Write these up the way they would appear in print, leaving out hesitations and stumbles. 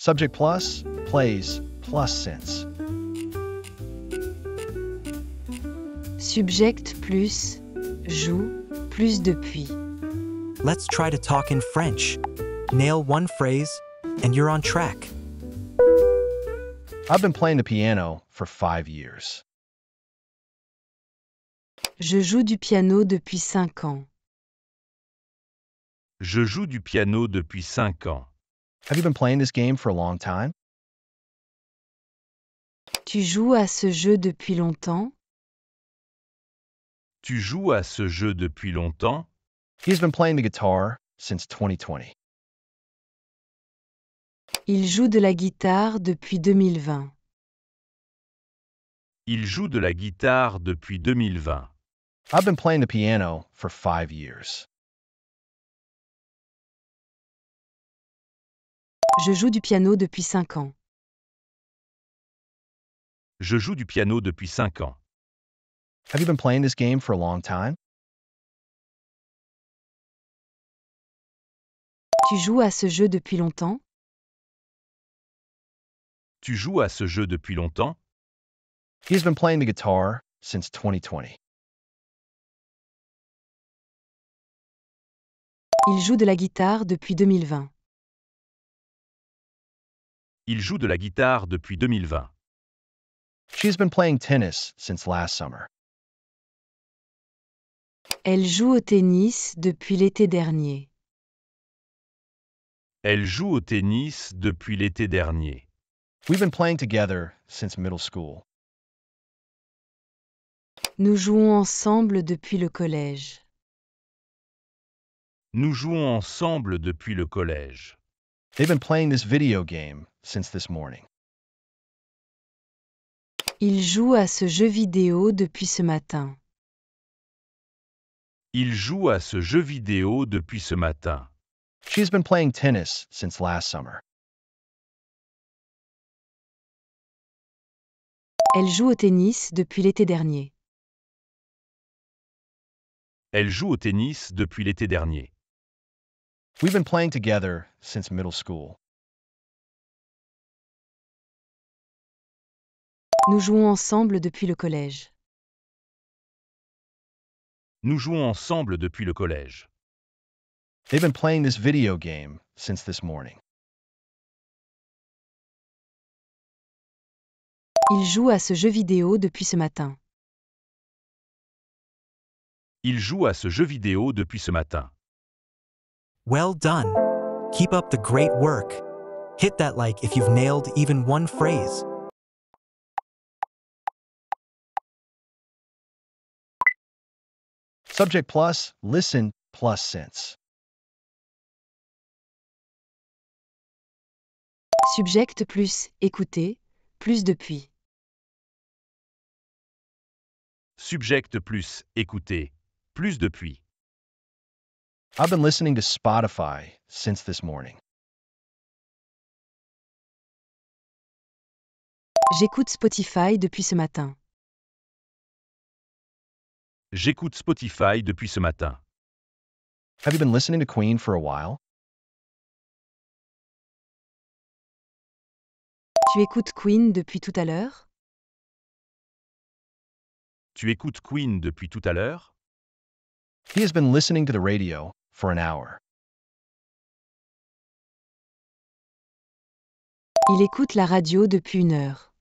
Subject plus, plays, plus since. Subject plus, joue, plus depuis. Let's try to talk in French. Nail one phrase, and you're on track. I've been playing the piano for 5 years. Je joue du piano depuis 5 ans. Je joue du piano depuis 5 ans. Have you been playing this game for a long time? Tu joues à ce jeu depuis longtemps? Tu joues à ce jeu depuis longtemps? He's been playing the guitar since 2020. Il joue de la guitare depuis 2020. Il joue de la guitare depuis 2020. I've been playing the piano for 5 years. Je joue du piano depuis 5 ans. Je joue du piano depuis 5 ans. Have you been playing this game for a long time? Tu joues à ce jeu depuis longtemps? Tu joues à ce jeu depuis longtemps? He's been playing the guitar since 2020. Il joue de la guitare depuis 2020. Il joue de la guitare depuis 2020. She's been playing tennis since last summer. Elle joue au tennis depuis l'été dernier. Elle joue au tennis depuis l'été dernier. We've been playing together since middle school. Nous jouons ensemble depuis le collège. Nous jouons ensemble depuis le collège. They've been playing this video game since this morning. Il joue à ce jeu vidéo depuis ce matin. Il joue à ce jeu vidéo depuis ce matin. She's been playing tennis since last summer. Elle joue au tennis depuis l'été dernier. Elle joue au tennis depuis l'été dernier. We've been playing together since middle school. Nous jouons ensemble depuis le collège. Nous jouons ensemble depuis le collège. They've been playing this video game since this morning. Il joue à ce jeu vidéo depuis ce matin. Il joue à ce jeu vidéo depuis ce matin. Well done. Keep up the great work. Hit that like if you've nailed even one phrase. Subject plus, listen, plus since. Subject plus, écouter, plus depuis. Subject plus, écouter, plus depuis. I've been listening to Spotify since this morning. J'écoute Spotify depuis ce matin. J'écoute Spotify depuis ce matin. Have you been listening to Queen for a while? Tu écoutes Queen depuis tout à l'heure? Tu écoutes Queen depuis tout à l'heure? He has been listening to the radio for an hour. Il écoute la radio depuis 1 heure.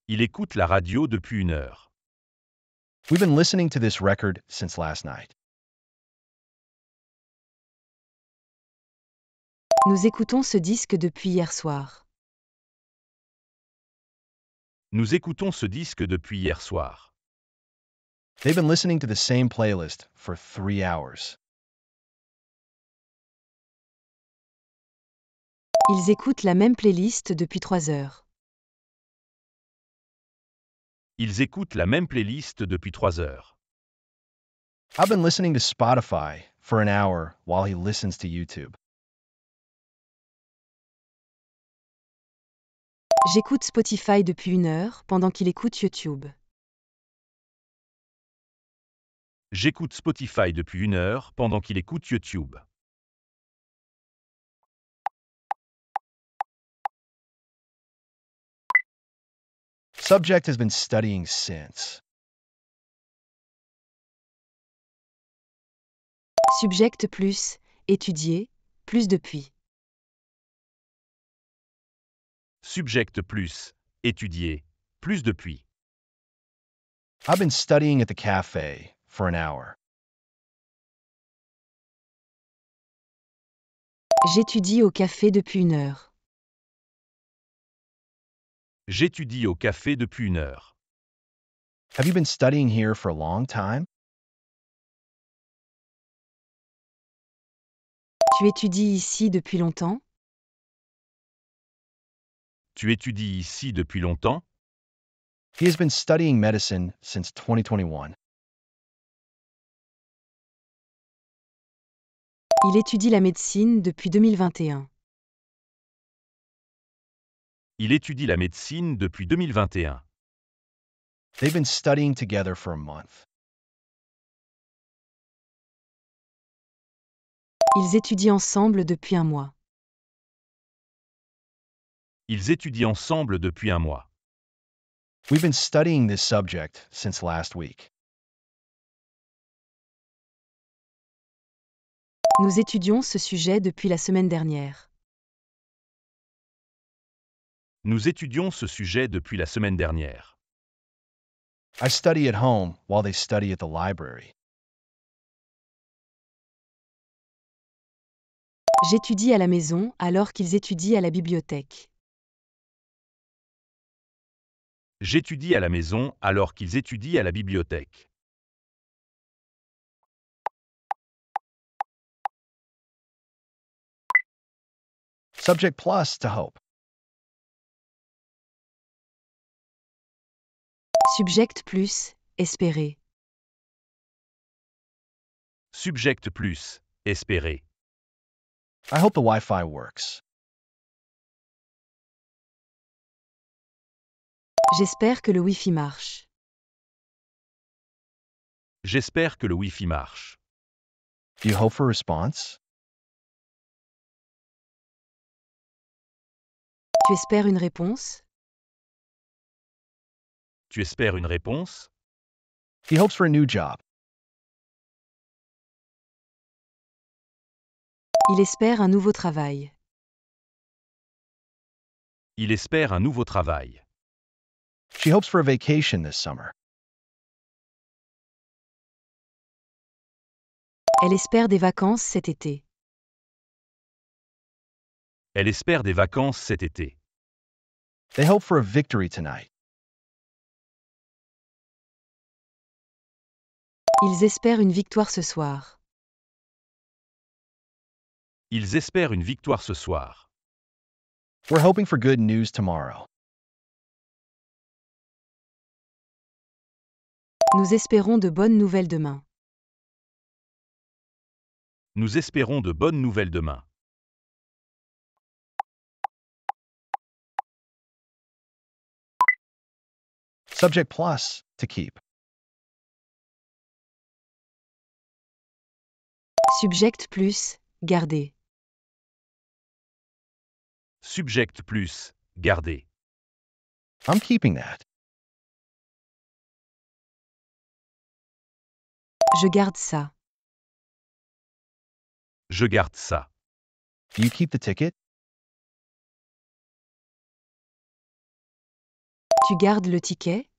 Il écoute la radio depuis 1 heure. We've been listening to this record since last night. Nous écoutons ce disque depuis hier soir. Nous écoutons ce disque depuis hier soir. They've been listening to the same playlist for 3 hours. Ils écoutent la même playlist depuis 3 heures. Ils écoutent la même playlist depuis 3 heures. I've been listening to Spotify for an hour while he listens to YouTube. J'écoute Spotify depuis 1 heure pendant qu'il écoute YouTube. J'écoute Spotify depuis 1 heure pendant qu'il écoute YouTube. Subject has been studying since. Subject plus, étudier, plus depuis. Subject plus, étudier, plus depuis. I've been studying at the cafe for an hour. J'étudie au café depuis 1 heure. J'étudie au café depuis 1 heure. Have you been studying here for a long time? Tu étudies ici depuis longtemps? Tu étudies ici depuis longtemps? He has been studying medicine since 2021. Il étudie la médecine depuis 2021. Il étudie la médecine depuis 2021. They've been studying together for a month. Ils étudient ensemble depuis 1 mois. Ils étudient ensemble depuis 1 mois. We've been studying this subject since last week. Nous étudions ce sujet depuis la semaine dernière. Nous étudions ce sujet depuis la semaine dernière. I study at home while they study at the library. J'étudie à la maison alors qu'ils étudient à la bibliothèque. J'étudie à la maison alors qu'ils étudient à la bibliothèque. Subject plus to hope. Subject plus, espérer. Subject plus, espérer. I hope the Wi-Fi works. J'espère que le Wi-Fi marche. J'espère que le Wi-Fi marche. Do you hope for a response? Tu espères une réponse? Tu espères une réponse? He hopes for a new job. Il espère un nouveau travail. Il espère un nouveau travail. She hopes for a vacation this summer. Elle espère des vacances cet été. Elle espère des vacances cet été. They hope for a victory tonight. Ils espèrent une victoire ce soir. Ils espèrent une victoire ce soir. We're hoping for good news tomorrow. Nous espérons de bonnes nouvelles demain. Nous espérons de bonnes nouvelles demain. Subject plus to keep. Subject plus, garder. Subject plus, garder. I'm keeping that. Je garde ça. Je garde ça. Do you keep the ticket? Tu gardes le ticket?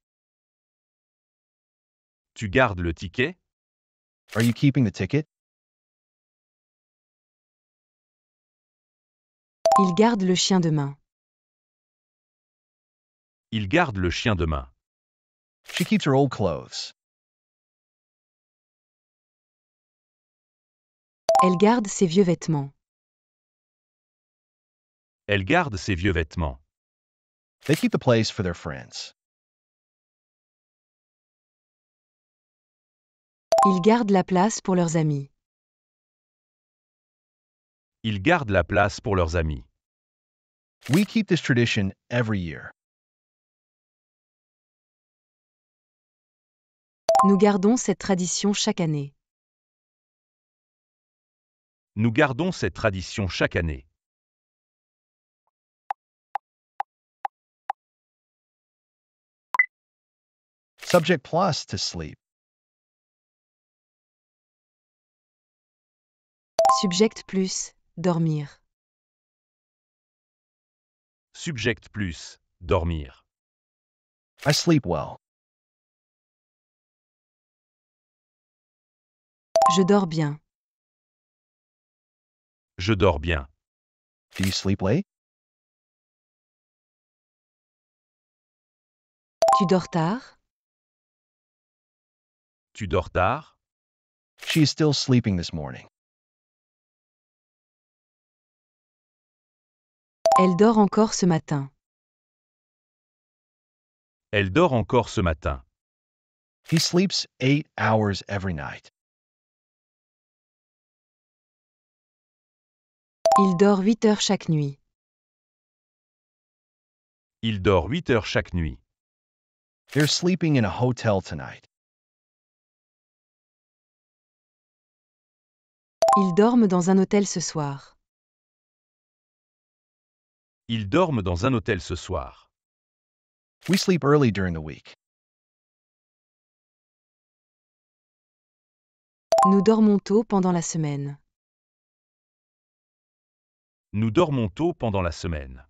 Tu gardes le ticket? Are you keeping the ticket? Il garde le chien de main. Il garde le chien de main. She keeps her old clothes. Elle garde ses vieux vêtements. Elle garde ses vieux vêtements. They keep the place for their friends. Ils gardent la place pour leurs amis. Ils gardent la place pour leurs amis. We keep this tradition every year. Nous gardons cette tradition chaque année. Nous gardons cette tradition chaque année. Subject plus to sleep. Subject plus, dormir. Subject plus, dormir. I sleep well. Je dors bien. Je dors bien. Do you sleep late? Tu dors tard? Tu dors tard? She is still sleeping this morning. Elle dort encore ce matin. Elle dort encore ce matin. He sleeps 8 hours every night. Il dort 8 heures chaque nuit. Il dort 8 heures chaque nuit. They're sleeping in a hotel tonight. Ils dorment dans un hôtel ce soir. Ils dorment dans un hôtel ce soir. We sleep early during the week. Nous dormons tôt pendant la semaine. Nous dormons tôt pendant la semaine.